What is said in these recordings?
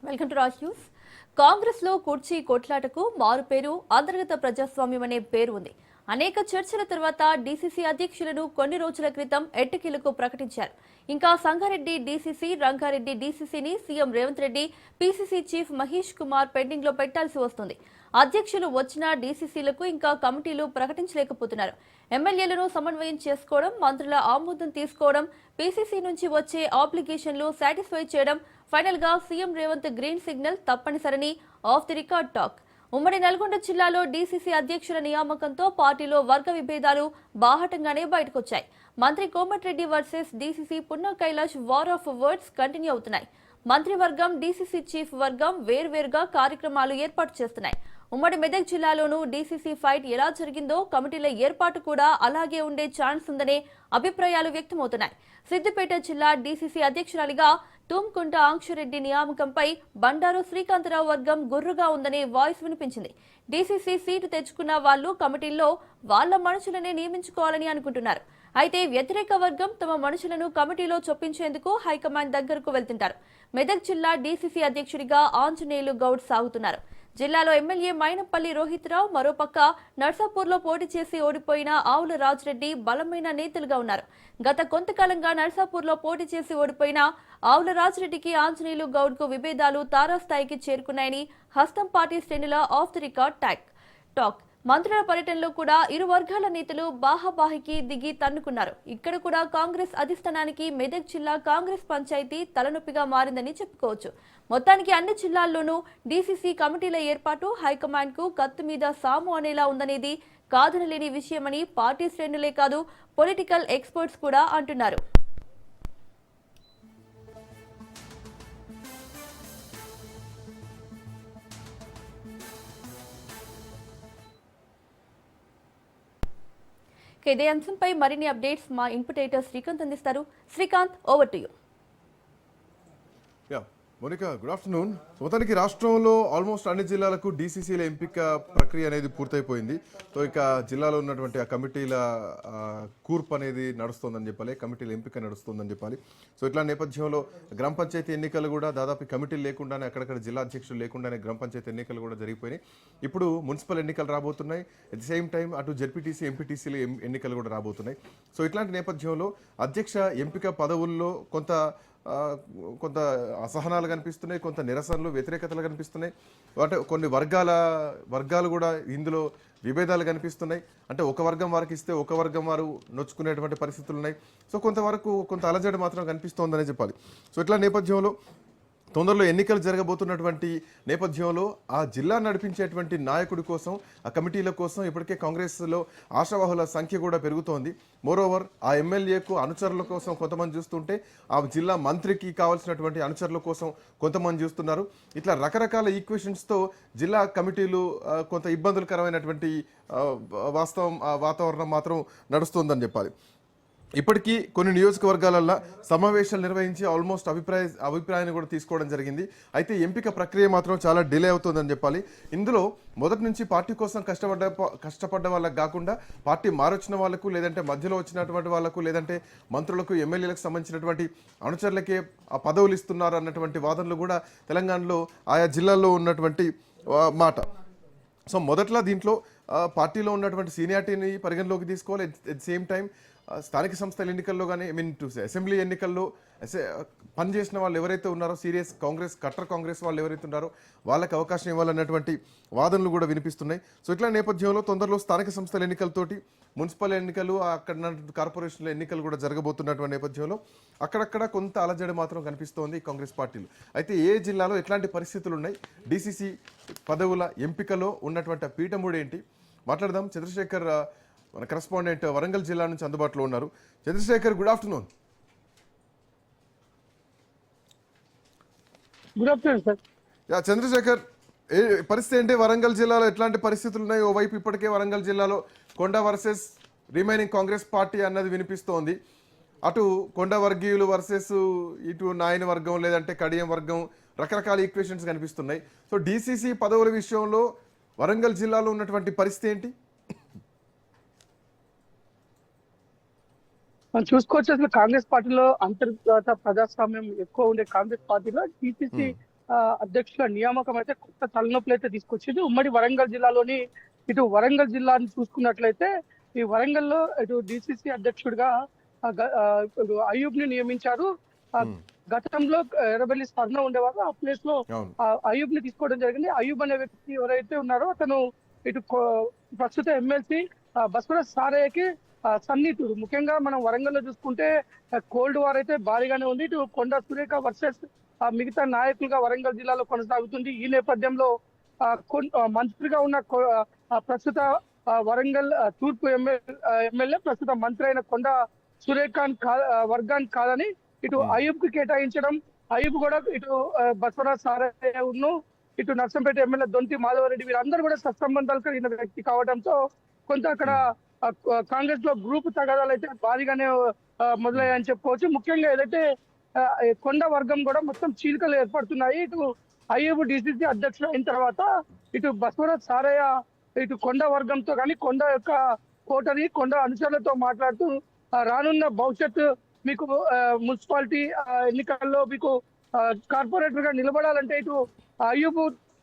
Welcome to Raj news. Congress లో కుర్చీ కొట్లాటకు మారు పేరు అంతర్గత ప్రజాస్వామ్యం అనే పేరు ఉంది. అనేక చర్చల తర్వాత డీసీసీ అధ్యక్షులను కొన్ని రోజుల క్రితం ఎట్టకేలకు ప్రకటించారు. ఇంకా సంగారెడ్డి డీసీసీ, రంగారెడ్డి డీసీసీని CM Revanth Reddy, PCC chief Mahesh Kumar pending లో పెట్టాల్సి వస్తుంది. అధ్యక్షులు వచ్చిన డీసీసీలకు ఇంకా కమిటీలు ప్రకటించలేకపోతున్నారు. ఎమ్మెల్యేలను సమన్వయం చేసుకోవడం, మంత్రుల ఆమోదం తీసుకోవడం, పీసీసీ నుంచి వచ్చే అప్లికేషన్లు సాటిస్ఫై చేయడం, ఫైనల్ గా సీఎం రేవంత్ గ్రీన్ సిగ్నల్ తప్పనిసరని ఆఫ్ ది రికార్డ్ టాక్. ఉమ్మడి నల్గొండ జిల్లాలో డీసీసీ అధ్యక్షుల నియామకంతో పార్టీలో వర్గ విభేదాలు బాహటంగానే బయటకొచ్చాయి. మంత్రి Komatireddy versus DCC Punna Kailash war of words continue అవుతున్నాయి. మంత్రివర్గం, డీసీసీ చీఫ్ వర్గం వేర్వేరుగా కార్యక్రమాలు ఏర్పాటు చేస్తున్నాయి. ఉమ్మడి మెదక్ జిల్లాలోనూ డీసీసీ ఫైట్ ఎలా జరిగిందో కమిటీల ఏర్పాటు కూడా అలాగే ఉండే ఛాన్స్ ఉందనే అభిప్రాయాలు వ్యక్తమవుతున్నాయి. సిద్దిపేట జిల్లా డీసీసీ అధ్యక్షురాలిగా తుమ్కుంట ఆంక్షరెడ్డి నియామకంపై బండారు శ్రీకాంతరావు వర్గం గుర్రుగా ఉందనే వాయిస్ వినిపించింది. డీసీసీ సీటు తెచ్చుకున్న వాళ్లు కమిటీల్లో వాళ్ల మనుషులనే నియమించుకోవాలని అనుకుంటున్నారు. అయితే వ్యతిరేక వర్గం తమ మనుషులను కమిటీలో చొప్పించేందుకు హైకమాండ్ దగ్గరకు వెళ్తుంటారు. మెదక్ జిల్లా డీసీసీ అధ్యక్షుడిగా ఆంజనేయులు గౌడ్ సాగుతున్నారు. జిల్లాలో ఎమ్మెల్యే మైనంపల్లి రోహిత్రావు, మరోపక్క నర్సాపూర్లో పోటీ చేసి ఓడిపోయిన ఆవుల రాజిరెడ్డి బలమైన నేతలుగా ఉన్నారు. గత కొంతకాలంగా నర్సాపూర్లో పోటీ చేసి ఓడిపోయిన ఆవుల రాజిరెడ్డికి, ఆంజనేయులు గౌడ్ కు విభేదాలు తారాస్థాయికి చేరుకున్నాయని హస్తం పార్టీ శ్రేణుల ఆఫ్ ది రికార్డ్ టాక్. మంత్రుల పర్యటనలో కూడా ఇరు వర్గాల నేతలు బాహాబాహికి దిగి తన్నుకున్నారు. ఇక్కడ కూడా కాంగ్రెస్ అధిష్టానానికి మెదక్ జిల్లా కాంగ్రెస్ పంచాయతీ తలనొప్పిగా మారిందని చెప్పుకోవచ్చు. మొత్తానికి అన్ని జిల్లాల్లోనూ డీసీసీ కమిటీల ఏర్పాటు హైకమాండ్ కు కత్తి మీద సాము అనేలా ఉందనేది కాదనలేని విషయమని పార్టీ శ్రేణులే కాదు, పొలిటికల్ ఎక్స్పర్ట్స్ కూడా అంటున్నారు. ఇదే అంశంపై మరిన్ని అప్డేట్స్ మా ఇన్పుట్ ఎడిటర్ శ్రీకాంత్ అందిస్తారు. Srikanth, over to you. Monica, good afternoon. మొత్తానికి రాష్ట్రంలో ఆల్మోస్ట్ అన్ని జిల్లాలకు డీసీసీల ఎంపిక ప్రక్రియ అనేది పూర్తయిపోయింది. సో ఇక జిల్లాలో ఉన్నటువంటి ఆ కమిటీల కూర్పు అనేది నడుస్తుందని చెప్పాలి, కమిటీల ఎంపిక నడుస్తుందని చెప్పాలి. సో ఇట్లా నేపథ్యంలో గ్రామ పంచాయతీ ఎన్నికలు కూడా దాదాపు కమిటీలు లేకుండానే, అక్కడక్కడ జిల్లా అధ్యక్షులు లేకుండానే గ్రామ పంచాయతీ ఎన్నికలు కూడా జరిగిపోయినాయి. ఇప్పుడు మున్సిపల్ ఎన్నికలు రాబోతున్నాయి. అట్ ది సేమ్ టైం అటు జెడ్పీటీసీ, ఎంపీటీసీల ఎన్నికలు కూడా రాబోతున్నాయి. సో ఇట్లాంటి నేపథ్యంలో అధ్యక్ష ఎంపిక పదవుల్లో కొంత అసహనాలు కనిపిస్తున్నాయి, కొంత నిరసనలు, వ్యతిరేకతలు కనిపిస్తున్నాయి. అంటే కొన్ని వర్గాలు కూడా ఇందులో విభేదాలు కనిపిస్తున్నాయి. అంటే ఒక వర్గం వారికి ఇస్తే ఒక వర్గం వారు నొచ్చుకునేటువంటి పరిస్థితులు ఉన్నాయి. సో కొంత అలజడి మాత్రం కనిపిస్తోందనే చెప్పాలి. సో ఇట్లా నేపథ్యంలో తొందరలో ఎన్నికలు జరగబోతున్నటువంటి నేపథ్యంలో ఆ జిల్లా నడిపించేటువంటి నాయకుడి కోసం, ఆ కమిటీల కోసం ఇప్పటికే కాంగ్రెస్లో ఆశావాహుల సంఖ్య కూడా పెరుగుతోంది. మోరోవర్ ఆ ఎమ్మెల్యేకు అనుచరుల కోసం కొంతమంది చూస్తుంటే, ఆ జిల్లా మంత్రికి కావాల్సినటువంటి అనుచరుల కోసం కొంతమంది చూస్తున్నారు. ఇట్లా రకరకాల ఈక్వేషన్స్తో జిల్లా కమిటీలు కొంత ఇబ్బందులకరమైనటువంటి వాతావరణం మాత్రం నడుస్తుందని చెప్పాలి. ఇప్పటికీ కొన్ని నియోజకవర్గాలల్లో సమావేశాలు నిర్వహించి ఆల్మోస్ట్ అభిప్రాయాన్ని కూడా తీసుకోవడం జరిగింది. అయితే ఎంపిక ప్రక్రియ మాత్రం చాలా డిలే అవుతుందని చెప్పాలి. ఇందులో మొదటి నుంచి పార్టీ కోసం కష్టపడ్డ వాళ్ళకు కాకుండా, పార్టీ మారొచ్చిన వాళ్ళకు, లేదంటే మధ్యలో వచ్చినటువంటి వాళ్ళకు, లేదంటే మంత్రులకు, ఎమ్మెల్యేలకు సంబంధించినటువంటి అనుచరులకే ఆ పదవులు ఇస్తున్నారు అన్నటువంటి వాదనలు కూడా తెలంగాణలో ఆయా జిల్లాల్లో ఉన్నటువంటి మాట. సో మొదట్లో దీంట్లో పార్టీలో ఉన్నటువంటి సీనియారిటీని పరిగణలోకి తీసుకోవాలి. ఎట్ ది సేమ్ టైం స్థానిక సంస్థల ఎన్నికల్లో కానీ, అసెంబ్లీ ఎన్నికల్లో పనిచేసిన వాళ్ళు ఎవరైతే ఉన్నారో, సీరియస్ కాంగ్రెస్, కట్టర్ కాంగ్రెస్ వాళ్ళు ఎవరైతే ఉన్నారో వాళ్ళకి అవకాశం ఇవ్వాలన్నటువంటి వాదనలు కూడా వినిపిస్తున్నాయి. సో ఇట్లా నేపథ్యంలో తొందరలో స్థానిక సంస్థల ఎన్నికలతోటి మున్సిపల్ ఎన్నికలు, అక్కడ కార్పొరేషన్ల ఎన్నికలు కూడా జరగబోతున్నటువంటి నేపథ్యంలో అక్కడక్కడ కొంత అలజడి మాత్రం కనిపిస్తోంది కాంగ్రెస్ పార్టీలు. అయితే ఏ జిల్లాలో ఎట్లాంటి పరిస్థితులు ఉన్నాయి, డీసీసీ పదవుల ఎంపికలో ఉన్నటువంటి పీఠముడు ఏంటి, మాట్లాడదాం. చంద్రశేఖర్ మన కరెస్పాండెంట్ వరంగల్ జిల్లా నుంచి అందుబాటులో ఉన్నారు. Chandrasekhar, good afternoon. Good afternoon sir. Chandrasekhar, పరిస్థితి ఏంటి? వరంగల్ జిల్లాలో ఎట్లాంటి పరిస్థితులు ఉన్నాయి? ఓవైపు ఇప్పటికే వరంగల్ జిల్లాలో కొండ వర్సెస్ రిమైనింగ్ కాంగ్రెస్ పార్టీ అన్నది వినిపిస్తోంది. అటు కొండ వర్గీయులు వర్సెస్ ఇటు నాయన వర్గం, లేదంటే కడియం వర్గం, రకరకాల ఈక్వేషన్స్ కనిపిస్తున్నాయి. సో డీసీసీ పదవుల విషయంలో వరంగల్ జిల్లాలో ఉన్నటువంటి పరిస్థితి ఏంటి? మనం చూసుకోవచ్చు, అసలు కాంగ్రెస్ పార్టీలో అంతర్గత ప్రజాస్వామ్యం ఎక్కువ ఉండే కాంగ్రెస్ పార్టీలో టీపీసీ అధ్యక్షుల నియామకం అయితే కొత్త తలనొప్పులు అయితే తీసుకొచ్చింది. ఉమ్మడి వరంగల్ జిల్లాలోని ఇటు వరంగల్ జిల్లాని చూసుకున్నట్లయితే ఈ వరంగల్లో ఇటు డిసిసి అధ్యక్షుడిగా ఇప్పుడు అయ్యూబ్ ని నియమించారు. ఉమ్, గతంలో ఎర్రబెల్లి స్వర్ణ ఉండేవారు. ఆ ప్లేస్ లో అవును. అయ్యూబ్ ని తీసుకోవడం జరిగింది. అయ్యూబ్ అనే వ్యక్తి ఎవరైతే ఉన్నారో అతను ఇటు ప్రస్తుత ఎమ్మెల్సీ బసవరాజ్ సారయ్యకి సన్నిహితుడు. ముఖ్యంగా మనం వరంగల్లో చూసుకుంటే కోల్డ్ వార్ అయితే భారీగానే ఉంది. ఇటు కొండా సురేఖ వర్సెస్ మిగతా నాయకులుగా వరంగల్ జిల్లాలో కొనసాగుతుంది. ఈ నేపథ్యంలో మంత్రిగా ఉన్న ప్రస్తుత వరంగల్ తూర్పు ఎమ్మెల్యే ప్రస్తుత మంత్రి అయిన కొండా సురేఖ వర్గానికి కాదని ఇటు అయ్యూబ్ కి కేటాయించడం. అయ్యూబ్ కూడా ఇటు బసవరాజ్ సారయ్య ఇటు నర్సంపేట ఎమ్మెల్యే దొంతి మాధవరెడ్డి వీరందరూ కూడా సత్సంబంధాలు కలిగిన వ్యక్తి కావడంతో కొంత అక్కడ కాంగ్రెస్ లో గ్రూప్ తగాదాలు అయితే భారీగానే మొదలయ్యాయని చెప్పుకోవచ్చు. ముఖ్యంగా ఏదైతే కొండ వర్గం కూడా మొత్తం చీలికలు ఏర్పడుతున్నాయి. ఇటు అయ్యూబ్ డిసిసి అధ్యక్షుడు అయిన తర్వాత ఇటు బసవరాజ్ సారయ్య ఇటు కొండ వర్గంతో కానీ కొండ యొక్క కోటని కొండ అనుచరులతో మాట్లాడుతూ రానున్న భవిష్యత్తు మీకు మున్సిపాలిటీ ఎన్నికల్లో మీకు కార్పొరేటర్ గా నిలబడాలంటే ఇటు అయ్యూబ్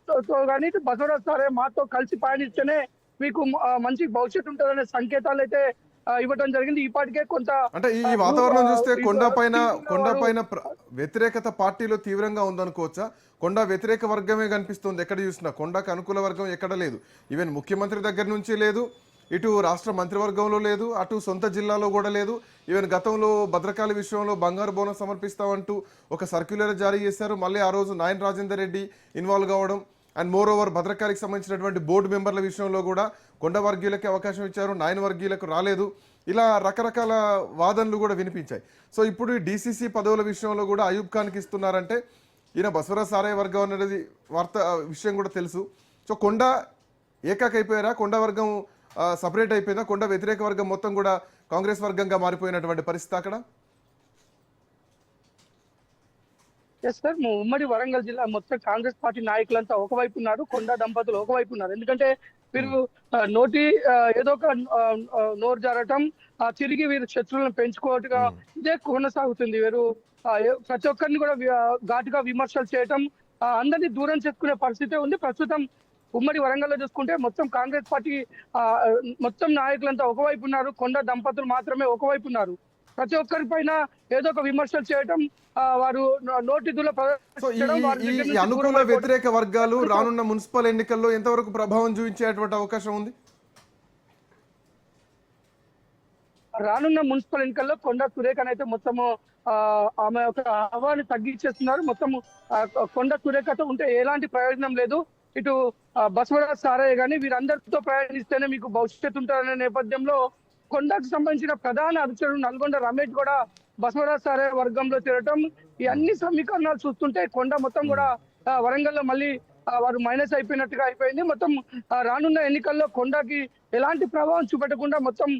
తో కానీ ఇటు బసవరాజ్ సారయ్య మాతో కలిసి పయనిస్తేనే మీకు మంచి భవిష్యత్తు ఉంటుందనే సంకేతాలు అయితే ఇవ్వడం జరిగింది. ఇప్పటికే కొంత అంటే ఈ వాతావరణం చూస్తే కొండపైన వ్యతిరేకత పార్టీలో తీవ్రంగా ఉందనుకోవచ్చా? కొండ వ్యతిరేక వర్గమే కనిపిస్తుంది ఎక్కడ చూసినా. కొండకు అనుకూల వర్గం ఎక్కడ లేదు. ఈవెన్ ముఖ్యమంత్రి దగ్గర నుంచి లేదు, ఇటు రాష్ట్ర మంత్రివర్గంలో లేదు, అటు సొంత జిల్లాలో కూడా లేదు. ఈవెన్ గతంలో భద్రకాళి విషయంలో బంగారు బోనం సమర్పిస్తామంటూ ఒక సర్క్యులర్ జారీ చేశారు. మళ్ళీ ఆ రోజు నాయన్ రాజేందర్ రెడ్డి ఇన్వాల్వ్ కావడం అండ్ మోర్ ఓవర్ భద్రకాళికి సంబంధించినటువంటి బోర్డు మెంబర్ల విషయంలో కూడా కొండ వర్గీయులకి అవకాశం ఇచ్చారు, నాయన్ వర్గీయులకు రాలేదు. ఇలా రకరకాల వాదనలు కూడా వినిపించాయి. సో ఇప్పుడు డిసిసి పదవుల విషయంలో కూడా అయూబ్ ఖాన్కి ఇస్తున్నారంటే ఈయన బసవరాజ్ సారయ్య వర్గం అనేది విషయం కూడా తెలుసు. సో కొండ ఏకాకైపోయారా? కొండ వర్గం సపరేట్ అయిపోయిందా? కొండ వ్యతిరేక వర్గం మొత్తం కూడా కాంగ్రెస్ వర్గంగా మారిపోయినటువంటి పరిస్థితి అక్కడ. ఎస్ సార్, ఉమ్మడి వరంగల్ జిల్లా మొత్తం కాంగ్రెస్ పార్టీ నాయకులంతా ఒకవైపు ఉన్నారు, కొండ దంపతులు ఒకవైపు ఉన్నారు. ఎందుకంటే వీరు నోటి ఏదో ఒక నోరు జారటం తిరిగి వీరు శత్రువులను పెంచుకోవట్టుగా ఇదే కొనసాగుతుంది. వీరు ప్రతి ఒక్కరిని కూడా ఘాటుగా విమర్శలు చేయటం, అందరినీ దూరం చేసుకునే పరిస్థితి ఉంది. ప్రస్తుతం ఉమ్మడి వరంగల్లో చూసుకుంటే మొత్తం కాంగ్రెస్ పార్టీ మొత్తం నాయకులంతా ఒకవైపు ఉన్నారు, కొండ దంపతులు మాత్రమే ఒకవైపు ఉన్నారు. ప్రతి ఒక్కరి పైన ఏదో ఒక విమర్శలు చేయటం, వారు నోటి దుల అనుకూల వ్యతిరేక వర్గాలు రానున్న మున్సిపల్ ఎన్నికల్లో ఎంతవరకు ప్రభావం చూపించేటువంటి అవకాశం ఉంది? రానున్న మున్సిపల్ ఎన్నికల్లో కొండా సురేఖనైతే మొత్తము ఆమె యొక్క హవాని తగ్గించేస్తున్నారు. మొత్తము కొండ సురేఖతో ఉంటే ఎలాంటి ప్రయోజనం లేదు. ఇటు బసవరాజ్ సారయ్య గానీ వీరందరితో ప్రయాణిస్తేనే మీకు భవిష్యత్తు ఉంటుందనే నేపథ్యంలో కొండకు సంబంధించిన ప్రధాన అధికారులు నల్గొండ రమేష్ కూడా బసవరాజ్ సారయ్య వర్గంలో చేరటం, ఈ అన్ని సమీకరణాలు చూస్తుంటే కొండ మొత్తం కూడా వరంగల్లో మళ్ళీ వారు మైనస్ అయిపోయినట్టుగా అయిపోయింది. మొత్తం రానున్న ఎన్నికల్లో కొండకి ఎలాంటి ప్రభావం చూపెట్టకుండా మొత్తం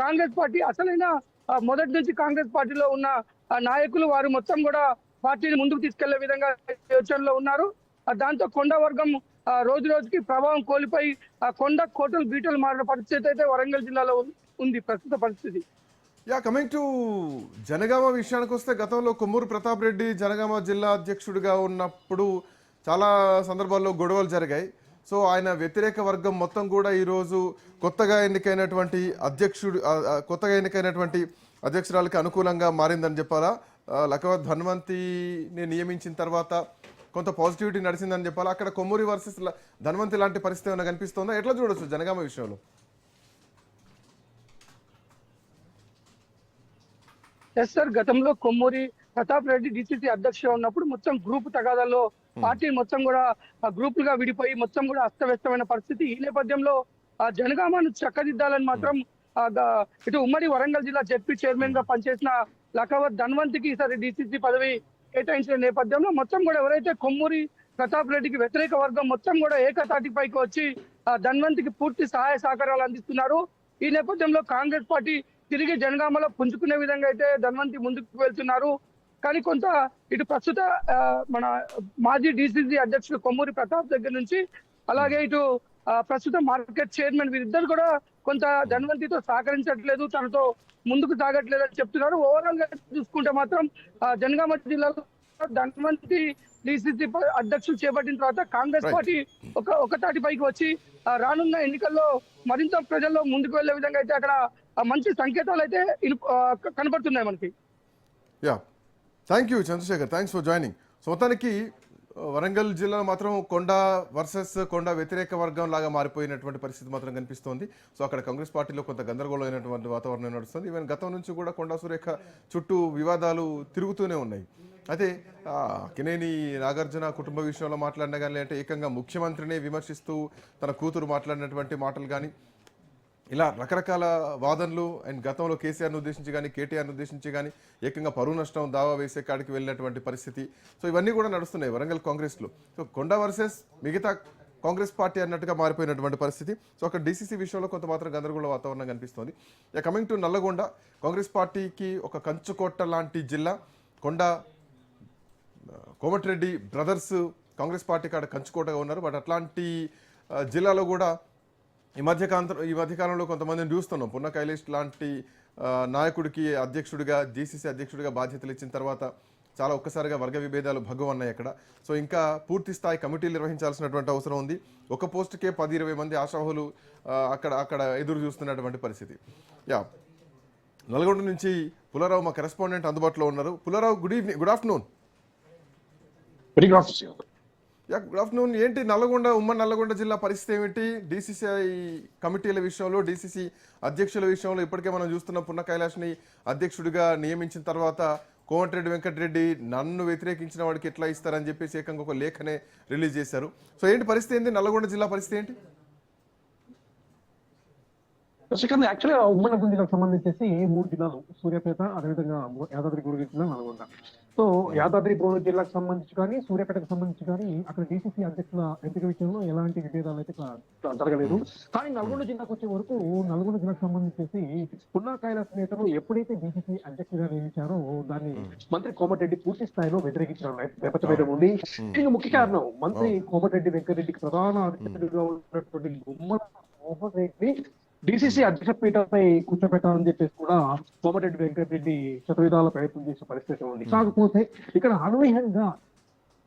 కాంగ్రెస్ పార్టీ అసలైన మొదటి నుంచి కాంగ్రెస్ పార్టీలో ఉన్న నాయకులు వారు మొత్తం కూడా పార్టీని ముందుకు తీసుకెళ్లే విధంగా యోచనలో ఉన్నారు. దాంతో కొండ వర్గం రోజు రోజుకి ప్రభావం కోల్పోయి కొండ కోటలు బీటలు మారిన పరిస్థితి అయితే వరంగల్ జిల్లాలో ఉంది ప్రస్తుత పరిస్థితి. కమింగ్ టు జనగామ విషయానికి వస్తే, గతంలో కొమ్మూరు ప్రతాప్ రెడ్డి జనగామ జిల్లా అధ్యక్షుడిగా ఉన్నప్పుడు చాలా సందర్భాల్లో గొడవలు జరిగాయి. సో ఆయన వ్యతిరేక వర్గం మొత్తం కూడా ఈరోజు కొత్తగా ఎన్నికైనటువంటి అధ్యక్షురాలకి అనుకూలంగా మారిందని చెప్పాలా? లఖవత్ ధన్వంతిని నియమించిన తర్వాత కొంత పాజిటివిటీ నడిచిందని చెప్పాలా? అక్కడ కొమ్మూరి వర్సెస్ ధన్వంతి లాంటి పరిస్థితి ఏమైనా కనిపిస్తుందా? ఎట్లా చూడొచ్చు జనగామ విషయంలో? ఎస్ సార్, గతంలో కొమ్మూరి ప్రతాప్ రెడ్డి డిసిసి అధ్యక్షుడు ఉన్నప్పుడు మొత్తం గ్రూప్ తగాదాల్లో పార్టీ మొత్తం కూడా గ్రూపులుగా విడిపోయి మొత్తం కూడా అస్తవ్యస్తమైన పరిస్థితి. ఈ నేపథ్యంలో జనగామను చక్కదిద్దాలని మాత్రం ఇటు ఉమ్మడి వరంగల్ జిల్లా జెడ్పీ చైర్మన్ గా పనిచేసిన లఖవత్ ధన్వంతికి ఈసారి డిసిసి పదవి కేటాయించిన నేపథ్యంలో మొత్తం కూడా ఎవరైతే కొమ్మూరి ప్రతాప్ రెడ్డికి వ్యతిరేక వర్గం మొత్తం కూడా ఏకతాటిపైకి వచ్చి ధన్వంతికి పూర్తి సహాయ సహకారాలు అందిస్తున్నారు. ఈ నేపథ్యంలో కాంగ్రెస్ పార్టీ తిరిగి జనగామలో పుంజుకునే విధంగా అయితే ధన్వంతి ముందుకు వెళ్తున్నారు. కానీ కొంత ఇటు ప్రస్తుత మన మాజీ డిసిసి అధ్యక్షుడు కొమ్మూరి ప్రతాప్ దగ్గర నుంచి అలాగే ఇటు ప్రస్తుత మార్కెట్ చైర్మన్ వీరిద్దరు కూడా కొంత ధన్వంతితో సహకరించట్లేదు, తనతో ముందుకు సాగట్లేదు అని చెప్తున్నారు. ఓవరాల్ గా చూసుకుంటే మాత్రం జనగామ జిల్లాలో ధన్వంతి డిసిసి అధ్యక్షులు చేపట్టిన తర్వాత కాంగ్రెస్ Right. పార్టీ ఒక తాటిపైకి వచ్చి రానున్న ఎన్నికల్లో మరింత ప్రజల్లో ముందుకు వెళ్లే విధంగా అయితే అక్కడ మంచి సంకేతాలు అయితే కనబడుతున్నాయి మనకి. Yeah, thank you Chandrasekhar, thanks for joining. So మొత్తానికి వరంగల్ జిల్లాలో మాత్రం కొండ వర్సెస్ కొండ వ్యతిరేక వర్గం లాగా మారిపోయినటువంటి పరిస్థితి మాత్రం కనిపిస్తోంది. సో అక్కడ కాంగ్రెస్ పార్టీలో కొంత గందరగోళమైనటువంటి వాతావరణం నడుస్తుంది. ఈవెన్ గతం నుంచి కూడా కొండా సురేఖ చుట్టూ వివాదాలు తిరుగుతూనే ఉన్నాయి. అయితే కినేని నాగార్జున కుటుంబ విషయంలో మాట్లాడినా కానీ, అంటే ఏకంగా ముఖ్యమంత్రిని విమర్శిస్తూ తన కూతురు మాట్లాడినటువంటి మాటలు కానీ, ఇలా రకరకాల వాదనలు అండ్ గతంలో కేసీఆర్ను ఉద్దేశించి కానీ కేటీఆర్ను ఉద్దేశించి కానీ ఏకంగా పరువు నష్టం దావా వేసే కాడికి వెళ్ళినటువంటి పరిస్థితి. సో ఇవన్నీ కూడా నడుస్తున్నాయి వరంగల్ కాంగ్రెస్లో. సో కొండ వర్సెస్ మిగతా కాంగ్రెస్ పార్టీ అన్నట్టుగా మారిపోయినటువంటి పరిస్థితి. సో అక్కడ డీసీసీ విషయంలో కొంత మాత్రం గందరగోళ వాతావరణం కనిపిస్తోంది. ఇక కమింగ్ టు నల్లగొండ, కాంగ్రెస్ పార్టీకి ఒక కంచుకోట లాంటి జిల్లా కొండ. కోమటిరెడ్డి బ్రదర్స్ కాంగ్రెస్ పార్టీ కాడ కంచుకోటగా ఉన్నారు. బట్ అట్లాంటి జిల్లాలో కూడా ఈ మధ్యకాలంలో కొంతమందిని చూస్తున్నాం. పున్న కైలేష్ లాంటి నాయకుడికి అధ్యక్షుడిగా, జీసీసీ అధ్యక్షుడిగా బాధ్యతలు ఇచ్చిన తర్వాత చాలా ఒక్కసారిగా వర్గ విభేదాలు భగవన్నాయి అక్కడ. సో ఇంకా పూర్తి స్థాయి కమిటీలు నిర్వహించాల్సినటువంటి అవసరం ఉంది. ఒక పోస్టుకే 10-20 మంది ఆశాహులు అక్కడ ఎదురు చూస్తున్నటువంటి పరిస్థితి. యా, నల్గొండ నుంచి పుల్లారావు మా కరెస్పాండెంట్ అందుబాటులో ఉన్నారు. Pullarao, good afternoon. Yeah, good afternoon. ఏంటి ఉమ్మడి నల్లగొండ జిల్లా పరిస్థితి ఏమిటి? డీసీసీ కమిటీల విషయంలో, డీసీసీ అధ్యక్షుల విషయంలో ఇప్పటికే మనం చూస్తున్నాం. పున్న కైలాష్ని అధ్యక్షుడిగా నియమించిన తర్వాత కోమటిరెడ్డి వెంకటరెడ్డి నన్ను వ్యతిరేకించిన వాడికి ఎట్లా ఇస్తారని చెప్పేసి ఏకంగా ఒక లేఖనే రిలీజ్ చేశారు. సో ఏంటి పరిస్థితి, ఏంటి నల్లగొండ జిల్లా పరిస్థితి ఏంటి? యాక్చువల్గా ఉమ్మడి జిల్లాకు సంబంధించేసి 3 జిల్లాలు, సూర్యాపేట, అదేవిధంగా యాదాద్రి భువనగిరి జిల్లా, నల్గొండ. సో యాదాద్రి భువనగిరి జిల్లాకు సంబంధించి కానీ, సూర్యాపేటకు సంబంధించి కానీ అక్కడ డీసీసీ అధ్యక్షుల ఎంపిక విషయంలో ఎలాంటి విభేదాలు అయితే జరగలేదు. కానీ నల్గొండ జిల్లాకు వచ్చే వరకు నల్గొండ జిల్లాకు సంబంధించేసి పున్నా కైలాస్ నేతలు ఎప్పుడైతే డీసీసీ అధ్యక్షుడిగా నియమించారో దాన్ని మంత్రి కోమటిరెడ్డి పూర్తి స్థాయిలో వ్యతిరేకించడం నేపథ్యం ఉంది. దీనికి ముఖ్య కారణం మంత్రి కోమటిరెడ్డి వెంకటరెడ్డికి ప్రధాన అధ్యక్షుడిగా ఉన్నటువంటి గుమ్మల మోహన్ రెడ్డి డీసీసీ అధ్యక్ష పీఠంపై కూర్చోబెట్టాలని చెప్పేసి కూడా కోమటిరెడ్డి వెంకటరెడ్డి శతవిధాల ప్రయత్నం చేసే పరిస్థితి ఉంది. కాకపోతే ఇక్కడ అనూహ్యంగా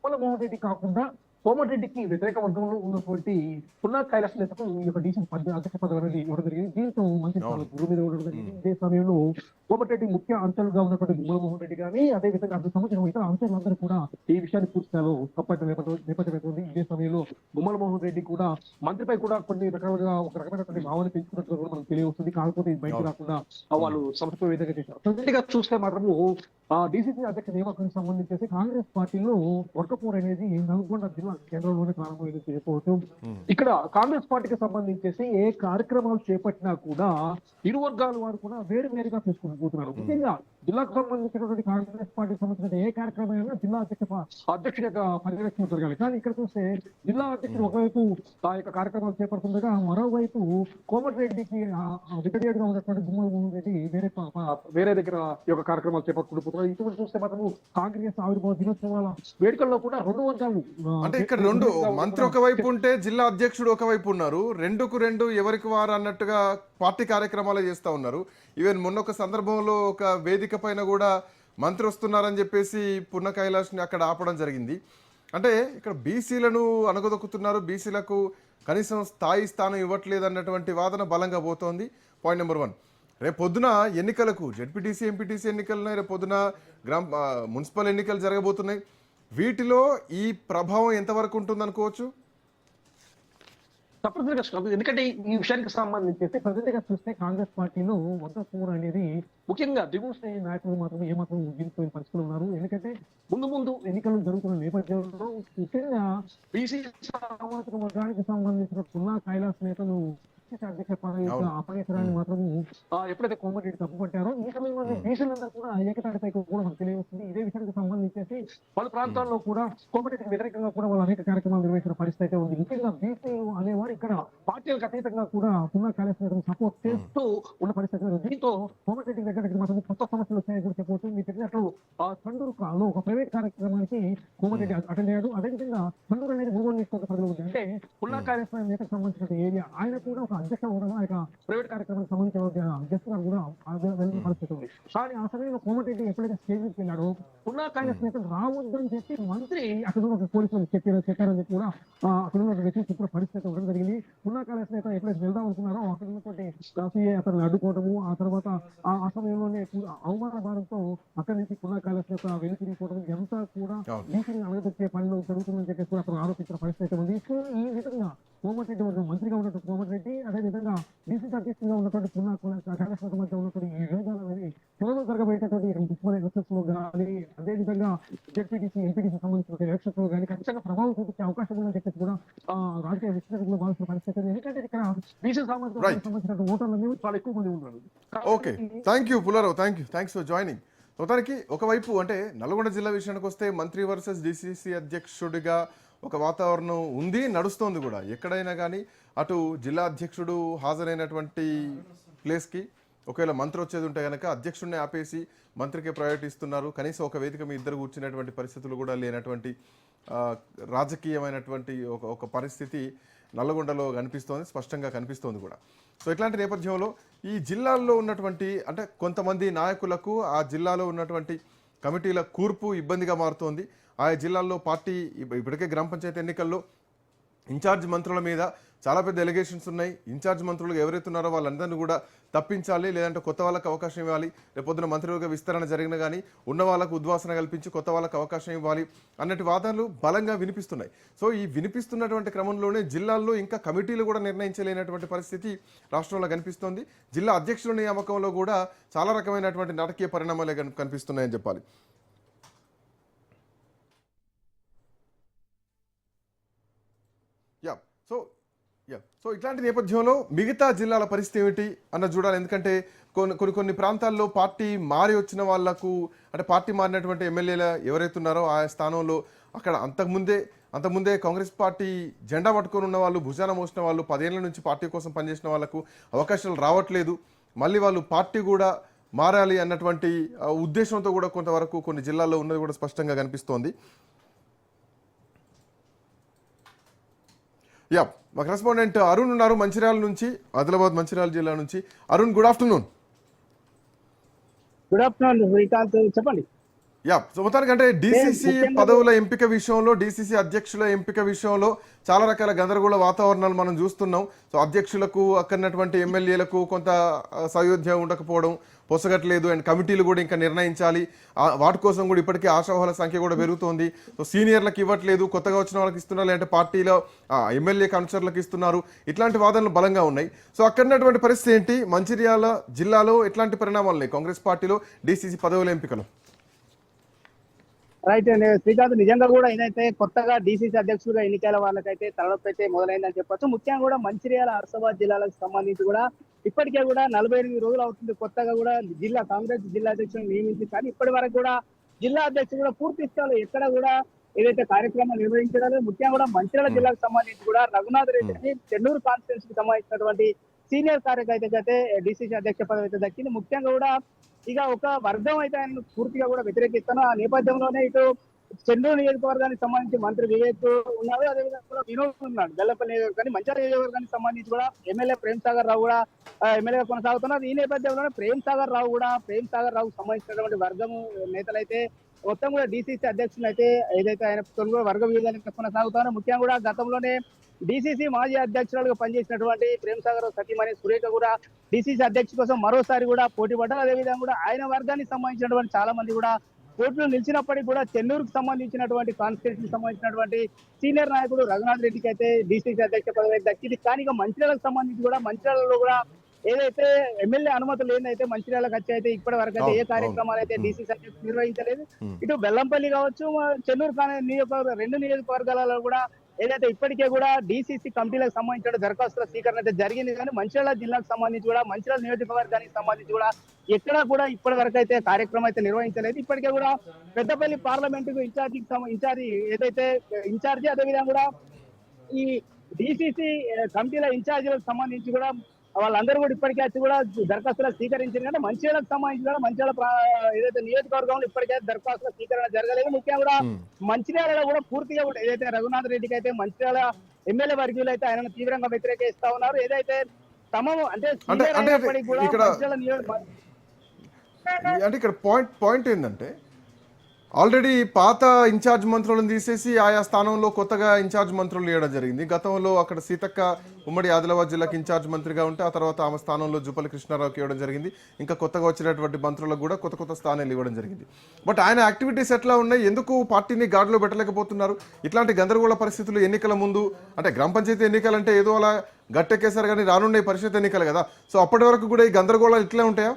మోహన్ రెడ్డి కాకుండా కోమటిరెడ్డికి వ్యతిరేక వర్గంలో ఉన్నటువంటి పున్నా కైలాస్ నేతకు ఈ యొక్క డీసీసీ అధ్యక్ష పదవి అనేది ఇవ్వడం జరిగింది. దీంతో మంచి గురువు మీద ఇవ్వడం జరిగింది. ఇదే సమయంలో కోమటిరెడ్డి ముఖ్య అంచెలుగా ఉన్నటువంటి గుమ్మల మోహన్ రెడ్డి కానీ, అదేవిధంగా అంత సంవత్సరం ఇతర అంచెలందరూ కూడా ఈ విషయాన్ని పూర్తిస్థాయిలో తప్పటి నేపథ్యం. ఇదే సమయంలో గుమ్మల మోహన్ రెడ్డి కూడా మంత్రిపై కూడా కొన్ని రకాలుగా ఒక రకమైనటువంటి భావన పెంచుకున్నట్లు కూడా మనకు తెలియవస్తుంది. కాకపోతే ఇది బయటకు రాకుండా వాళ్ళు సంస్థ విధంగా చేశారు. ప్రజెంట్గా చూస్తే మాత్రము డీసీసీ అధ్యక్ష నియామకానికి సంబంధించేసి కాంగ్రెస్ పార్టీలో వర్గపోర్ అనేది నల్గొండ జిల్లా కేంద్రంలోనే ప్రారంభమైంది చెప్పవచ్చు. ఇక్కడ కాంగ్రెస్ పార్టీకి సంబంధించేసి ఏ కార్యక్రమాలు చేపట్టినా కూడా ఇరు వర్గాల వారు కూడా వేరు వేరుగా చేసుకుంటున్నారు. ముఖ్యంగా జిల్లాకు సంబంధించినటువంటి కాంగ్రెస్ పార్టీకి సంబంధించిన ఏ కార్యక్రమం జిల్లా అధ్యక్షుడి యొక్క పర్యవేక్షణ జరగాలి. కానీ ఇక్కడ చూస్తే జిల్లా అధ్యక్షుడు ఒకవైపు ఆ యొక్క కార్యక్రమాలు చేపడుతుండగా మరోవైపు కోమటిరెడ్డికి వికటేడుగా ఉన్నటువంటి గుమ్మల మోహన్ రెడ్డి వేరే దగ్గర ఈ యొక్క కార్యక్రమాలు చేపట్టుకుంటూ ఇటువంటి చూస్తే మాత్రం కాంగ్రెస్ ఆవిర్భావ దినోత్సవాల వేడుకల్లో కూడా 2 వర్గాలు, అంటే ఇక్కడ 2 మంత్రి ఒకవైపు ఉంటే జిల్లా అధ్యక్షుడు ఒకవైపు ఉన్నారు. 2 ఎవరికి వారు అన్నట్టుగా పార్టీ కార్యక్రమాలు చేస్తూ ఉన్నారు. ఈవెన్ మొన్న ఒక సందర్భంలో ఒక వేదిక పైన కూడా మంత్రి వస్తున్నారని చెప్పేసి పున్న కైలాష్ని అక్కడ ఆపడం జరిగింది. అంటే ఇక్కడ బీసీలను అణగదొక్కుతున్నారు, బీసీలకు కనీసం స్థానం ఇవ్వట్లేదు అన్నటువంటి వాదన బలంగా పోతోంది. పాయింట్ నెంబర్ 1, రేపు పొద్దున ఎన్నికలకు జెడ్పీటీసీ ఎంపీటీసీ ఎన్నికలు, రేపు పొద్దున మున్సిపల్ ఎన్నికలు జరగబోతున్నాయి. వీటిలో ఈ ప్రభావం ఎంతవరకు ఉంటుంది అనుకోవచ్చు? తప్పనిసరిగా, ఎందుకంటే ఈ విషయానికి సంబంధించి ప్రజెంట్గా చూస్తే కాంగ్రెస్ పార్టీలో వర్గపోరు అనేది ముఖ్యంగా దిగువ శ్రేణి నాయకులు మాత్రం ఏమాత్రం ముగించిపోయిన పరిస్థితులు ఉన్నారు. ఎందుకంటే ముందు ఎన్నికలు జరుగుతున్న నేపథ్యంలో ముఖ్యంగా బీసీ సామాజిక వర్గానికి సంబంధించిన పున్నా కైలాస్ నేతలు అధ్యక్ష పదవి అపనేతరాన్ని మాత్రం ఎప్పుడైతే కోమటిరెడ్డి తప్పుపట్టారో ఈ సమయంలో బీసీలందరూ కూడా ఏకతాటిపై కూడా మనకు తెలియవస్తుంది. ఇదే విషయానికి సంబంధించేసి పలు ప్రాంతాల్లో కూడా కోమటిరెడ్డికి వ్యతిరేకంగా కూడా వాళ్ళు అనేక కార్యక్రమాలు నిర్వహించిన పరిస్థితి ఉంది. ముఖ్యంగా బీసీ అనేవారు ఇక్కడ పార్టీలకు అతీతంగా కూడా పున్నా కైలాస్ నేతను సపోర్ట్ చేస్తూ ఉన్న పరిస్థితి. దీంతో కోమటిరెడ్డి దగ్గరికి మాత్రం కొత్త సమస్యలు వచ్చాయని కూడా చెప్పవచ్చు. మీరు చెప్పినట్లు చండూరులో ఒక ప్రైవేట్ కార్యక్రమానికి కోమటిరెడ్డి అటెండ్ అయ్యాడు. అదేవిధంగా చండూరు అనేది మునుగోలు నియోజకవర్గ పరిధిలో ఉంది. అంటే పున్నా కైలాస్ నేతకు సంబంధించిన ఏరియా. ఆయన కూడా ఒక అధ్యక్షుడు కూడా ఆ యొక్క ప్రైవేట్ కార్యక్రమానికి సంబంధించిన అధ్యక్షుడు కూడా వెళ్ళిన పరిస్థితి ఉంది. కానీ ఆ సమయంలో కోమటిరెడ్డి ఎప్పుడైతే స్టేజ్ మీదకి వెళ్ళాడో పున్నా కైలాస్ నేతలు రావద్దని చెప్పి మంత్రి అక్కడ ఉన్న పోలీసులు చెప్పారని చెప్పి కూడా అక్కడ ఉన్న వ్యక్తులు చెప్పిన పరిస్థితి ఉండడం జరిగింది. పున్నా కైలాస్ నేత ఎప్పుడైతే వెళ్దాం అనుకున్నారో అక్కడ ఉన్నటువంటి సిఐ అతను అడ్డుకోవడము, ఆ తర్వాత ఆ సమయంలోనే అవమాన భారంతో అక్కడి నుంచి పున్నా కైలాస్ నేత వెనుతిరిగిపోవడం ఇదంతా కూడా డీసీని అణగదొక్కే పనిలో జరుగుతుందని చెప్పి కూడా అతను ఆరోపించిన పరిస్థితి ఉంది. సో ఈ విధంగా కోమటిరెడ్డి మంత్రిగా ఉన్నటువంటి కోమటిరెడ్డి అదేవిధంగా డీసీ అధ్యక్షుడిగా ఉన్నటువంటి పున్నా కైలాస్ నేత మధ్య ఉన్నటువంటి ఈ విభేదాలు అనేది త్వరలో జరగబోయేటటువంటి ఎలక్షన్స్ లో కానీ అదేవిధంగా జెడ్పీటీసీ ఎంపీటీసీ సంబంధించిన ఎలక్షన్స్ లో కానీ ఖచ్చితంగా ప్రభావం చూపించే అవకాశం ఉందని చెప్పేసి కూడా రాజకీయ విశ్లేషకులు భావిస్తున్న పరిస్థితి. ఎందుకంటే ఇక్కడ బీసీ సామాజిక సంబంధించిన ఓటర్లు చాలా ఎక్కువ మంది ఉన్నారు. Okay, thank you Pullarao, thanks for joining. మొత్తానికి ఒకవైపు అంటే నల్గొండ జిల్లా విషయానికి వస్తే మంత్రి వర్సెస్ డిసిసి అధ్యక్షుడిగా ఒక వాతావరణం ఉంది, నడుస్తోంది కూడా. ఎక్కడైనా కానీ అటు జిల్లా అధ్యక్షుడు హాజరైనటువంటి ప్లేస్కి ఒకవేళ మంత్రి వచ్చేది ఉంటే కనుక అధ్యక్షుడిని ఆపేసి మంత్రికే ప్రయారిటీ ఇస్తున్నారు. కనీసం ఒక వేదిక మీ ఇద్దరు కూర్చునేటువంటి పరిస్థితులు కూడా లేనటువంటి రాజకీయమైనటువంటి ఒక పరిస్థితి నల్లగొండలో కనిపిస్తోంది, స్పష్టంగా కనిపిస్తోంది కూడా. సో ఇట్లాంటి నేపథ్యంలో ఈ జిల్లాల్లో ఉన్నటువంటి అంటే కొంతమంది నాయకులకు ఆ జిల్లాలో ఉన్నటువంటి కమిటీల కూర్పు ఇబ్బందిగా మారుతోంది. ఆయా జిల్లాల్లో పార్టీ ఇప్పటికే గ్రామ పంచాయతీ ఎన్నికల్లో ఇన్ఛార్జ్ మంత్రుల మీద చాలా పెద్ద ఎలిగేషన్స్ ఉన్నాయి. ఇన్ఛార్జ్ మంత్రులు ఎవరైతే ఉన్నారో వాళ్ళందరినీ కూడా తప్పించాలి, లేదంటే కొత్త వాళ్ళకి అవకాశం ఇవ్వాలి. రేపొద్దున మంత్రివర్గ విస్తరణ జరిగిన కానీ ఉన్న వాళ్ళకు ఉద్వాసన కల్పించి కొత్త వాళ్ళకి అవకాశం ఇవ్వాలి అన్నట్టు వాదనలు బలంగా వినిపిస్తున్నాయి. సో ఈ వినిపిస్తున్నటువంటి క్రమంలోనే జిల్లాల్లో ఇంకా కమిటీలు కూడా నిర్ణయించలేనటువంటి పరిస్థితి రాష్ట్రంలో కనిపిస్తోంది. జిల్లా అధ్యక్షుల నియామకంలో కూడా చాలా రకమైనటువంటి నాటకీయ పరిణామాలే కనిపిస్తున్నాయని చెప్పాలి. సో ఇట్లాంటి నేపథ్యంలో మిగతా జిల్లాల పరిస్థితి ఏమిటి అన్న చూడాలి. ఎందుకంటే కొన్ని ప్రాంతాల్లో పార్టీ మారి వచ్చిన వాళ్లకు అంటే పార్టీ మారినటువంటి ఎమ్మెల్యేలు ఎవరైతే ఉన్నారో ఆ స్థానంలో అక్కడ అంతకుముందే కాంగ్రెస్ పార్టీ జెండా పట్టుకొని ఉన్న వాళ్ళు, భుజాన మోసిన వాళ్ళు, 10 ఏళ్ల నుంచి పార్టీ కోసం పనిచేసిన వాళ్ళకు అవకాశాలు రావట్లేదు. మళ్ళీ వాళ్ళు పార్టీ కూడా మారాలి అన్నటువంటి ఉద్దేశంతో కూడా కొంతవరకు కొన్ని జిల్లాల్లో ఉన్నది కూడా స్పష్టంగా కనిపిస్తోంది. మా కరెస్పాండెంట్ అరుణ్ ఉన్నారు మంచిర్యాల నుంచి, ఆదిలాబాద్ మంచిర్యాల జిల్లా నుంచి. Arun, good afternoon. Good afternoon Srikanth, చెప్పండి. సో మొత్తానికి అంటే డిసిసి పదవుల ఎంపిక విషయంలో, డిసిసి అధ్యక్షుల ఎంపిక విషయంలో చాలా రకాల గందరగోళ వాతావరణాలు మనం చూస్తున్నాం. సో అధ్యక్షులకు అక్కడినటువంటి ఎమ్మెల్యేలకు కొంత సయోధ్య ఉండకపోవడం, పొసగట్లేదు. అండ్ కమిటీలు కూడా ఇంకా నిర్ణయించాలి, వాటి కోసం కూడా ఇప్పటికే ఆశావాహుల సంఖ్య కూడా పెరుగుతోంది. సో సీనియర్లకు ఇవ్వట్లేదు, కొత్తగా వచ్చిన వాళ్ళకి ఇస్తున్నారు, లేదంటే పార్టీలో ఎమ్మెల్యే కన్సర్లకు ఇస్తున్నారు. ఇట్లాంటి వాదనలు బలంగా ఉన్నాయి. సో అక్కడినటువంటి పరిస్థితి ఏంటి? మంచిర్యాల జిల్లాలో ఎట్లాంటి పరిణామాలు ఉన్నాయి కాంగ్రెస్ పార్టీలో డిసిసి పదవుల ఎంపికలు? రైట్ అండి శ్రీకాంత్, నిజంగా కూడా ఏదైతే కొత్తగా డిసిసి అధ్యక్షుడిగా ఎన్నికల వాళ్ళకైతే తలనొప్పి అయితే మొదలైందని చెప్పొచ్చు. ముఖ్యంగా కూడా మంచిర్యాల, ఆసిఫాబాద్ జిల్లాలకు సంబంధించి కూడా ఇప్పటికే కూడా 48 రోజులు అవుతుంది కొత్తగా కూడా కాంగ్రెస్ జిల్లా అధ్యక్షుడిని నియమించి. కానీ ఇప్పటి వరకు కూడా జిల్లా అధ్యక్షుడు కూడా పూర్తి స్థాయిలో ఎక్కడ కూడా ఏదైతే కార్యక్రమాలు నిర్వహించడాలు, ముఖ్యంగా కూడా మంచిర్యాల జిల్లాకు సంబంధించి కూడా రఘునాథ్ రెడ్డిని చెన్నూరు కాన్స్టిట్యూన్సీ కి సంబంధించినటువంటి సీనియర్ కార్యకర్తగా అయితే డిసిసి అధ్యక్ష పదవి అయితే దక్కింది. ముఖ్యంగా కూడా ఇక ఒక వర్గం అయితే ఆయన పూర్తిగా కూడా వ్యతిరేకిస్తాను. ఆ నేపథ్యంలోనే ఇటు చెన్నూరు నియోజకవర్గానికి సంబంధించి మంత్రి వివేక్ ఉన్నారు, అదేవిధంగా వినోద్ ఉన్నాడు బెల్లంపల్లి నియోజకవర్గాన్ని. మంచిర్యాల నియోజకవర్గానికి సంబంధించి కూడా ఎమ్మెల్యే ప్రేమ్ సాగర్ రావు కూడా ఎమ్మెల్యేగా కొనసాగుతున్నారు. ఈ నేపథ్యంలోనే ప్రేమ్ సాగర్ రావు సంబంధించినటువంటి వర్గము నేతలైతే మొత్తం కూడా డిసిసి అధ్యక్షులు అయితే ఏదైతే ఆయన వర్గ విభజన కొనసాగుతారో, ముఖ్యంగా కూడా గతంలోనే డిసిసి మాజీ అధ్యక్షురాలుగా పనిచేసినటువంటి ప్రేమ్ సాగర్ సతీమణి సురేఖ కూడా డిసిసి అధ్యక్షుల కోసం మరోసారి కూడా పోటీ పడ్డారు. అదేవిధంగా కూడా ఆయన వర్గానికి సంబంధించినటువంటి చాలా మంది కూడా పోటీలో నిలిచినప్పటికీ కూడా చెన్నూరుకు సంబంధించినటువంటి కాన్స్టిట్యూన్సీకి సంబంధించినటువంటి సీనియర్ నాయకుడు రఘునాథ్ రెడ్డికి అయితే డిసిసి అధ్యక్ష పదవి దక్కింది. కానీ ఇక మంచిర్యాలకు సంబంధించి కూడా మంచిర్యాలలో కూడా ఏదైతే ఎమ్మెల్యే అనుమతులు ఏందైతే మంచిర్యాలకు వచ్చి అయితే ఇప్పటి వరకు అయితే ఏ కార్యక్రమాలు అయితే డిసిసి అధ్యక్షులు నిర్వహించలేదు. ఇటు బెల్లంపల్లి కావచ్చు, చెన్నూరు రెండు నియోజకవర్గాలలో కూడా ఏదైతే ఇప్పటికే కూడా డిసిసి కమిటీలకు సంబంధించిన దరఖాస్తుల స్వీకరణ అయితే జరిగింది. కానీ మంచిర్యాల జిల్లాకు సంబంధించి కూడా మంచిర్యాల నియోజకవర్గానికి సంబంధించి కూడా ఎక్కడా కూడా ఇప్పటి వరకు అయితే కార్యక్రమం అయితే నిర్వహించలేదు. ఇప్పటికే కూడా పెద్దపల్లి పార్లమెంటుకు ఇన్ఛార్జి అదేవిధంగా కూడా ఈ డిసిసి కమిటీల ఇన్ఛార్జీలకు సంబంధించి కూడా వాళ్ళందరూ కూడా ఇప్పటికే వచ్చి కూడా దరఖాస్తులు స్వీకరించారు. అంటే మంచిర్యాలకు సంబంధించి కూడా మంచిర్యాల ఏదైతే నియోజకవర్గంలో ఇప్పటికే దరఖాస్తుల స్వీకరణ జరగలేదు. ముఖ్యంగా కూడా మంచిర్యాలలో కూడా పూర్తిగా కూడా ఏదైతే రఘునాథ్ రెడ్డికి అయితే మంచిర్యాల ఎమ్మెల్యే వర్గీయులు అయితే ఆయనను తీవ్రంగా వ్యతిరేకిస్తా ఉన్నారు. ఏదైతే తమ అంటే అంటే senior అంటే అయినప్పటికీ కూడా ఇక్కడ మంచిర్యాల అంటే ఇక్కడ పాయింట్ ఏంటంటే ఆల్రెడీ పాత ఇన్ఛార్జ్ మంత్రులను తీసేసి ఆయా స్థానంలో కొత్తగా ఇన్ఛార్జ్ మంత్రులు ఇవ్వడం జరిగింది. గతంలో అక్కడ సీతక్క ఉమ్మడి ఆదిలాబాద్ జిల్లాకి ఇన్ఛార్జ్ మంత్రిగా ఉంటే ఆ తర్వాత ఆమె స్థానంలో జుపల్లి కృష్ణారావుకి ఇవ్వడం జరిగింది. ఇంకా కొత్తగా వచ్చినటువంటి మంత్రులకు కూడా కొత్త స్థానాలు ఇవ్వడం జరిగింది. బట్ ఆయన యాక్టివిటీస్ ఎట్లా ఉన్నాయి, ఎందుకు పార్టీని గాడిలో పెట్టలేకపోతున్నారు? ఇట్లాంటి గందరగోళ పరిస్థితులు ఎన్నికల ముందు, అంటే గ్రామ పంచాయతీ ఎన్నికలు అంటే ఏదో అలా గట్టెక్కేశారు కానీ రానున్న పరిషత్ ఎన్నికలు కదా, సో అప్పటి వరకు కూడా ఈ గందరగోళాలు ఇట్లే ఉంటాయా?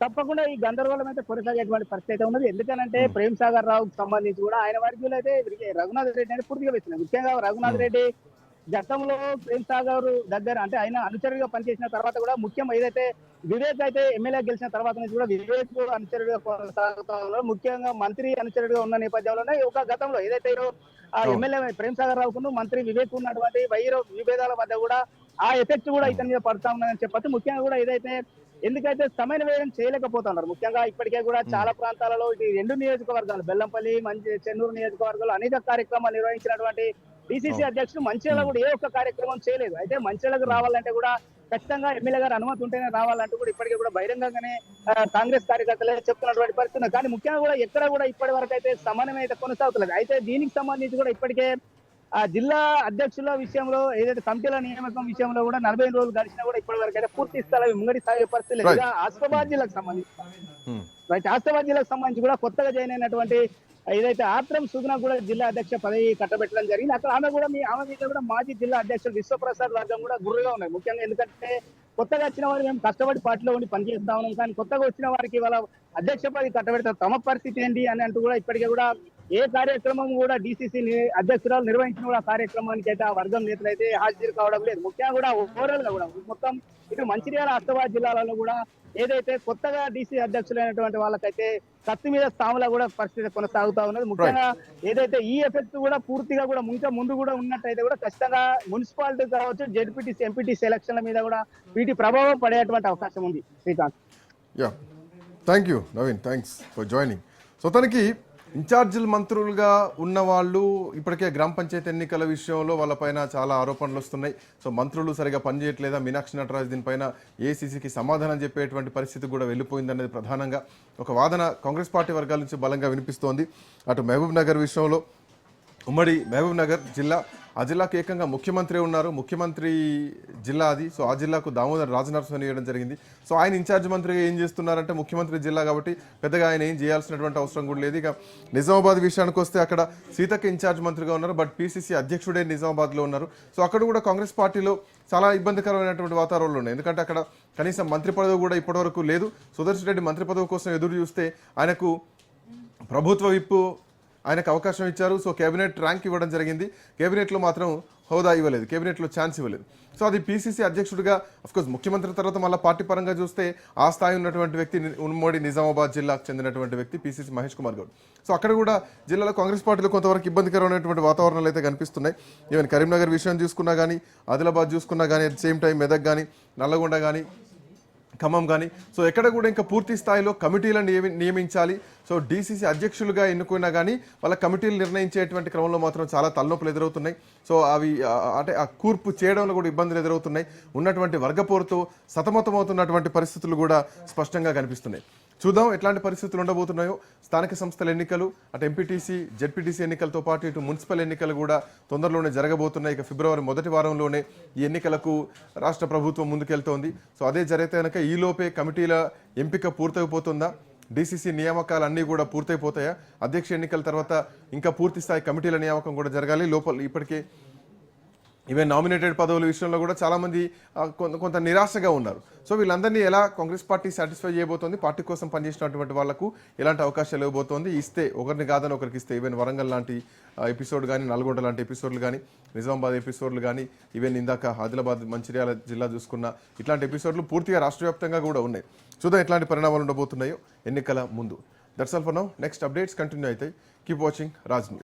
తప్పకుండా ఈ గందరగోళం అయితే కొనసాగేటువంటి పరిస్థితి అయితే ఉన్నది. ఎందుకనంటే ప్రేమ్ సాగర్ రావుకు సంబంధించి కూడా ఆయన వర్గీయులు అయితే రఘునాథ్ రెడ్డి అని పూర్తిగా వచ్చినాయి. ముఖ్యంగా రఘునాథ్ రెడ్డి గతంలో ప్రేమ్ సాగర్ దగ్గర అంటే ఆయన అనుచరుడిగా పనిచేసిన తర్వాత కూడా ముఖ్యం ఏదైతే వివేక్ అయితే ఎమ్మెల్యే గెలిచిన తర్వాత నుంచి కూడా వివేక్ అనుచరుడిగా కొనసాగుతా ఉన్నారు. ముఖ్యంగా మంత్రి అనుచరుడిగా ఉన్న నేపథ్యంలోనే ఒక గతంలో ఏదైతే ఆ ఎమ్మెల్యే ప్రేమ్ సాగర్ రావుకు మంత్రి వివేక్ ఉన్నటువంటి వైర విభేదాల మధ్య కూడా ఆ ఎఫెక్ట్ కూడా ఇతని మీద పడతా ఉన్నదని చెప్పచ్చు. ముఖ్యంగా కూడా ఏదైతే ఎందుకైతే సమన్వయం చేయలేకపోతున్నారు. ముఖ్యంగా ఇప్పటికే కూడా చాలా ప్రాంతాలలో ఇది 2 నియోజకవర్గాలు బెల్లంపల్లి చెన్నూరు నియోజకవర్గాలు అనేక కార్యక్రమాలు నిర్వహించినటువంటి డిసిసి అధ్యక్షుడు మంచిర్యాల కూడా ఏ ఒక్క కార్యక్రమం చేయలేదు. అయితే మంచిర్యాలకు రావాలంటే కూడా ఖచ్చితంగా ఎమ్మెల్యే గారు అనుమతి ఉంటేనే రావాలంటూ కూడా ఇప్పటికే కూడా బహిరంగంగానే కాంగ్రెస్ కార్యకర్తలే చెప్తున్నటువంటి పరిస్థితి. కానీ ముఖ్యంగా కూడా ఎక్కడ కూడా ఇప్పటి వరకు అయితే సమన్వయం అయితే కొనసాగుతున్నది. అయితే దీనికి సంబంధించి కూడా ఇప్పటికే ఆ జిల్లా అధ్యక్షుల విషయంలో ఏదైతే కమిటీల నియామకం విషయంలో కూడా 45 రోజులు గడిచినా కూడా ఇప్పటి వరకు అయితే పూర్తి స్థాయి ముంగడి సాగే పరిస్థితి లేదు. ఇక ఆసిఫాబాద్ జిల్లాకు సంబంధించి ఆసిఫాబాద్ జిల్లాకు సంబంధించి కూడా కొత్తగా జాయిన్ అయినటువంటి ఏదైతే ఆత్రం సుగుణ కూడా జిల్లా అధ్యక్ష పదవి కట్టబెట్టడం జరిగింది. అక్కడ ఆమె మీద కూడా మాజీ జిల్లా అధ్యక్షుడు విశ్వప్రసాద్ వర్గం కూడా గుర్రుగా ఉన్నాయి. ముఖ్యంగా ఎందుకంటే కొత్తగా వచ్చిన వారు మేము కష్టపడి పార్టీలో ఉండి పనిచేస్తా ఉన్నాం, కానీ కొత్తగా వచ్చిన వారికి వాళ్ళ అధ్యక్ష పదవి కట్టబెడతారు, తమ పరిస్థితి ఏంటి అని అంటూ కూడా ఇప్పటికే కూడా ఏ కార్యక్రమం కూడా డిసిసి అధ్యక్షురాలు నిర్వహించిన కూడా కార్యక్రమానికి అయితే ఆ వర్గం నేతలు అయితే హాజరు కావడం లేదు. ముఖ్యంగా కూడా ఓవరాల్ గా కూడా మొత్తం ఇటు మంచిర్యాల ఆసిఫాబాద్ జిల్లాలలో కూడా ఏదైతే కొత్తగా డిసి అధ్యక్షులైనటువంటి వాళ్ళకైతే కత్తి మీద స్థానంలో కూడా పరిస్థితి కొనసాగుతా ఉన్నది. ముఖ్యంగా ఏదైతే ఈ ఎఫెక్ట్ కూడా పూర్తిగా కూడా ఇంకా ముందు కూడా ఉన్నట్టయితే కూడా ఖచ్చితంగా మున్సిపాలిటీ కావచ్చు, జెడ్పీటీసీ ఎంపీటీసీ ఎలక్షన్ల మీద కూడా వీటి ప్రభావం పడేటువంటి అవకాశం ఉంది. Srikanth. Thank you Naveen, thanks for joining. So తనకి ఇన్ఛార్జీలు మంత్రులుగా ఉన్న వాళ్ళు ఇప్పటికే గ్రామ పంచాయతీ ఎన్నికల విషయంలో వాళ్ళపైన చాలా ఆరోపణలు వస్తున్నాయి. సో మంత్రులు సరిగా పనిచేయట్లేదా, మీనాక్షి నటరాజ్ దీనిపైన ఏసీసీకి సమాధానం చెప్పేటువంటి పరిస్థితి కూడా వెళ్ళిపోయిందనేది ప్రధానంగా ఒక వాదన కాంగ్రెస్ పార్టీ వర్గాల నుంచి బలంగా వినిపిస్తోంది. అటు మహబూబ్ నగర్ విషయంలో ఉమ్మడి మహబూబ్ నగర్ జిల్లా, ఆ జిల్లాకు ఏకంగా ముఖ్యమంత్రి ఉన్నారు, ముఖ్యమంత్రి జిల్లా అది. సో ఆ జిల్లాకు దామోదర్ రాజనరసింహన్ ఇవ్వడం జరిగింది. సో ఆయన ఇన్ఛార్జ్ మంత్రిగా ఏం చేస్తున్నారంటే ముఖ్యమంత్రి జిల్లా కాబట్టి పెద్దగా ఆయన ఏం చేయాల్సినటువంటి అవసరం కూడా లేదు. ఇక నిజామాబాద్ విషయానికి వస్తే అక్కడ సీతక్క ఇన్ఛార్జ్ మంత్రిగా ఉన్నారు, బట్ పీసీసీ అధ్యక్షుడే నిజామాబాద్లో ఉన్నారు. సో అక్కడ కూడా కాంగ్రెస్ పార్టీలో చాలా ఇబ్బందికరమైనటువంటి వాతావరణంలో ఉన్నాయి. ఎందుకంటే అక్కడ కనీసం మంత్రి పదవి కూడా ఇప్పటివరకు లేదు. సుదర్శన్ రెడ్డి మంత్రి పదవి కోసం ఎదురు చూస్తే ఆయనకు ప్రభుత్వ విప్పు ఆయనకు అవకాశం ఇచ్చారు. సో కేబినెట్ ర్యాంక్ ఇవ్వడం జరిగింది, కేబినెట్లో మాత్రం హోదా ఇవ్వలేదు, కేబినెట్లో ఛాన్స్ ఇవ్వలేదు. సో అది పీసీసీ అధ్యక్షుడిగా అఫ్కోర్స్ ముఖ్యమంత్రి తర్వాత మళ్ళీ పార్టీ పరంగా చూస్తే ఆ స్థాయి ఉన్నటువంటి వ్యక్తి ఉమ్మడి నిజామాబాద్ జిల్లాకు చెందినటువంటి వ్యక్తి పీసీసీ మహేష్ కుమార్ గౌడ్. సో అక్కడ కూడా జిల్లాలో కాంగ్రెస్ పార్టీలో కొంతవరకు ఇబ్బందికరమైనటువంటి వాతావరణాలు అయితే కనిపిస్తున్నాయి. ఈవెన్ కరీంనగర్ విషయం చూసుకున్నా కానీ, ఆదిలాబాద్ చూసుకున్నా కానీ, అట్ సేమ్ టైం మెదక్ కానీ, నల్లగొండ కానీ, ఖమ్మం కానీ, సో ఎక్కడ కూడా ఇంకా పూర్తి స్థాయిలో కమిటీలను నియమించాలి. సో డీసీసీ అధ్యక్షులుగా ఎన్నుకున్నా కానీ వాళ్ళ కమిటీలు నిర్ణయించేటువంటి క్రమంలో మాత్రం చాలా తలనొప్పులు ఎదురవుతున్నాయి. సో అవి అంటే ఆ కూర్పు చేయడంలో కూడా ఇబ్బందులు ఎదురవుతున్నాయి. ఉన్నటువంటి వర్గపోరుతో సతమతమవుతున్నటువంటి పరిస్థితులు కూడా స్పష్టంగా కనిపిస్తున్నాయి. చూద్దాం ఎట్లాంటి పరిస్థితులు ఉండబోతున్నాయో. స్థానిక సంస్థల ఎన్నికలు, అటు ఎంపీటీసీ జెడ్పీటీసీ ఎన్నికలతో పాటు ఇటు మున్సిపల్ ఎన్నికలు కూడా తొందరలోనే జరగబోతున్నాయి. ఇక ఫిబ్రవరి మొదటి వారంలోనే ఈ ఎన్నికలకు రాష్ట్ర ప్రభుత్వం ముందుకెళ్తోంది. సో అదే జరిగితే కనుక ఈలోపే కమిటీల ఎంపిక పూర్తయిపోతుందా, డీసీసీ నియామకాలు అన్నీ కూడా పూర్తయిపోతాయా, అధ్యక్ష ఎన్నికల తర్వాత ఇంకా పూర్తి స్థాయి కమిటీల నియామకం కూడా జరగాలి. లోపల ఇప్పటికే ఈవెన్ నామినేటెడ్ పదవుల విషయంలో కూడా చాలామంది కొంత నిరాశగా ఉన్నారు. సో వీళ్ళందరినీ ఎలా కాంగ్రెస్ పార్టీ సాటిస్ఫై చేయబోతోంది, పార్టీ కోసం పనిచేసినటువంటి వాళ్ళకు ఎలాంటి అవకాశాలు ఇవ్వబోతోంది, ఇస్తే ఒకరిని కాదని ఒకరికి ఇస్తే, ఈవెన్ వరంగల్ లాంటి ఎపిసోడ్ కానీ, నల్గొండ లాంటి ఎపిసోడ్లు కానీ, నిజామాబాద్ ఎపిసోడ్లు కానీ, ఈవెన్ ఇందాక ఆదిలాబాద్ మంచిర్యాల జిల్లా చూసుకున్న ఇట్లాంటి ఎపిసోడ్లు పూర్తిగా రాష్ట్ర వ్యాప్తంగా కూడా ఉన్నాయి. చూద్దాం ఎట్లాంటి పరిణామాలు ఉండబోతున్నాయో ఎన్నికల ముందు. That's all for now. Next updates continue అవుతాయి. Keep watching Raj news.